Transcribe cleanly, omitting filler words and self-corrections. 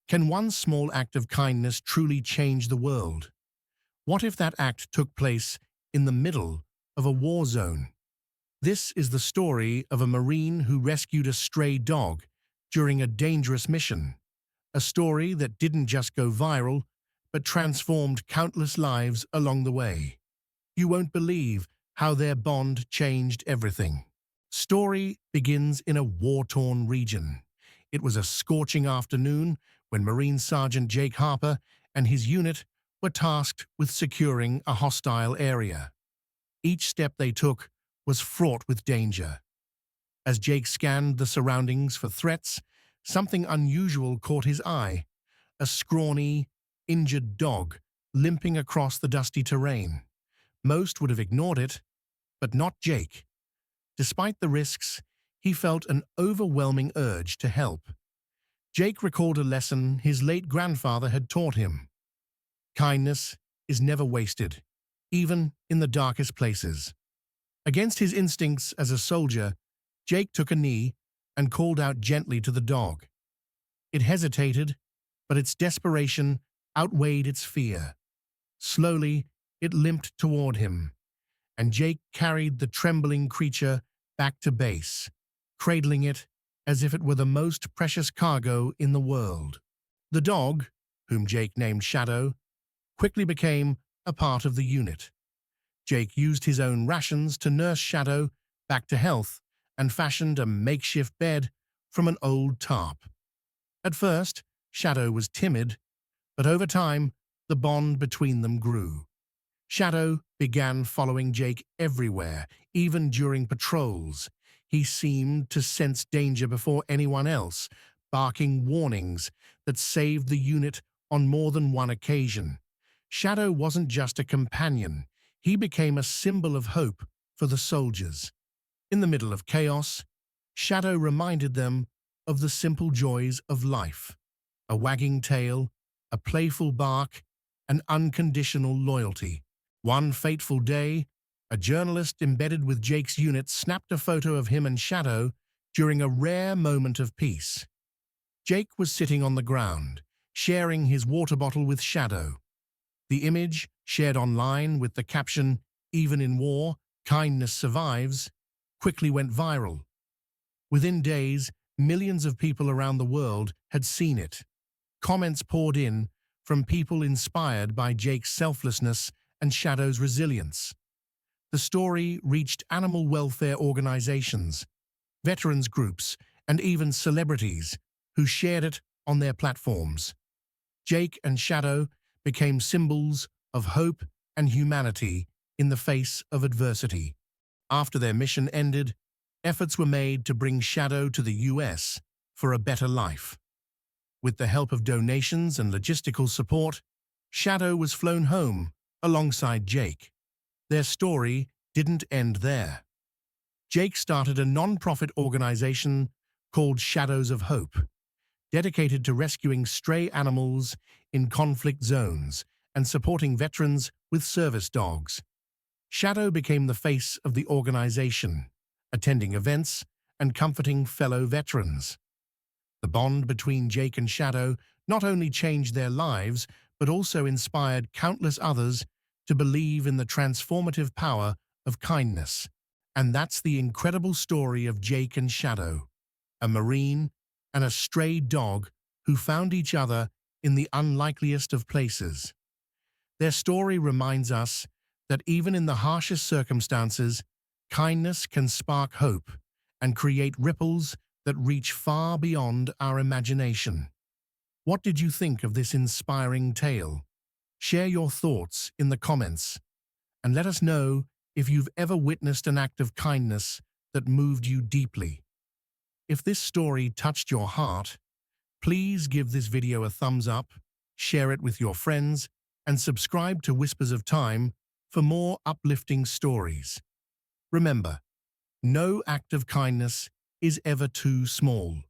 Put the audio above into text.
Can one small act of kindness truly change the world? What if that act took place in the middle of a war zone? This is the story of a Marine who rescued a stray dog during a dangerous mission. A story that didn't just go viral, but transformed countless lives along the way. You won't believe how their bond changed everything. Story begins in a war-torn region. It was a scorching afternoon when Marine Sergeant Jake Harper and his unit were tasked with securing a hostile area. Each step they took was fraught with danger. As Jake scanned the surroundings for threats, something unusual caught his eye: a scrawny, injured dog limping across the dusty terrain. Most would have ignored it, but not Jake. Despite the risks, he felt an overwhelming urge to help. Jake recalled a lesson his late grandfather had taught him. Kindness is never wasted, even in the darkest places. Against his instincts as a soldier, Jake took a knee and called out gently to the dog. It hesitated, but its desperation outweighed its fear. Slowly, it limped toward him, and Jake carried the trembling creature back to base, cradling it as if it were the most precious cargo in the world. The dog, whom Jake named Shadow, quickly became a part of the unit. Jake used his own rations to nurse Shadow back to health and fashioned a makeshift bed from an old tarp. At first, Shadow was timid, but over time, the bond between them grew. Shadow began following Jake everywhere, even during patrols. He seemed to sense danger before anyone else, barking warnings that saved the unit on more than one occasion. Shadow wasn't just a companion, he became a symbol of hope for the soldiers. In the middle of chaos, Shadow reminded them of the simple joys of life: a wagging tail, a playful bark, and unconditional loyalty. One fateful day, a journalist embedded with Jake's unit snapped a photo of him and Shadow during a rare moment of peace. Jake was sitting on the ground, sharing his water bottle with Shadow. The image, shared online with the caption, "Even in war, kindness survives," quickly went viral. Within days, millions of people around the world had seen it. Comments poured in from people inspired by Jake's selflessness and Shadow's resilience. The story reached animal welfare organizations, veterans groups, and even celebrities who shared it on their platforms. Jake and Shadow became symbols of hope and humanity in the face of adversity. After their mission ended, efforts were made to bring Shadow to the US for a better life. With the help of donations and logistical support, Shadow was flown home alongside Jake. Their story didn't end there. Jake started a non-profit organization called Shadows of Hope, dedicated to rescuing stray animals in conflict zones and supporting veterans with service dogs. Shadow became the face of the organization, attending events and comforting fellow veterans. The bond between Jake and Shadow not only changed their lives, but also inspired countless others to believe in the transformative power of kindness. And that's the incredible story of Jake and Shadow, a Marine and a stray dog who found each other in the unlikeliest of places. Their story reminds us that even in the harshest circumstances, kindness can spark hope and create ripples that reach far beyond our imagination. What did you think of this inspiring tale? Share your thoughts in the comments, and let us know if you've ever witnessed an act of kindness that moved you deeply. If this story touched your heart, please give this video a thumbs up, share it with your friends, and subscribe to Whispers of Time for more uplifting stories. Remember, no act of kindness is ever too small.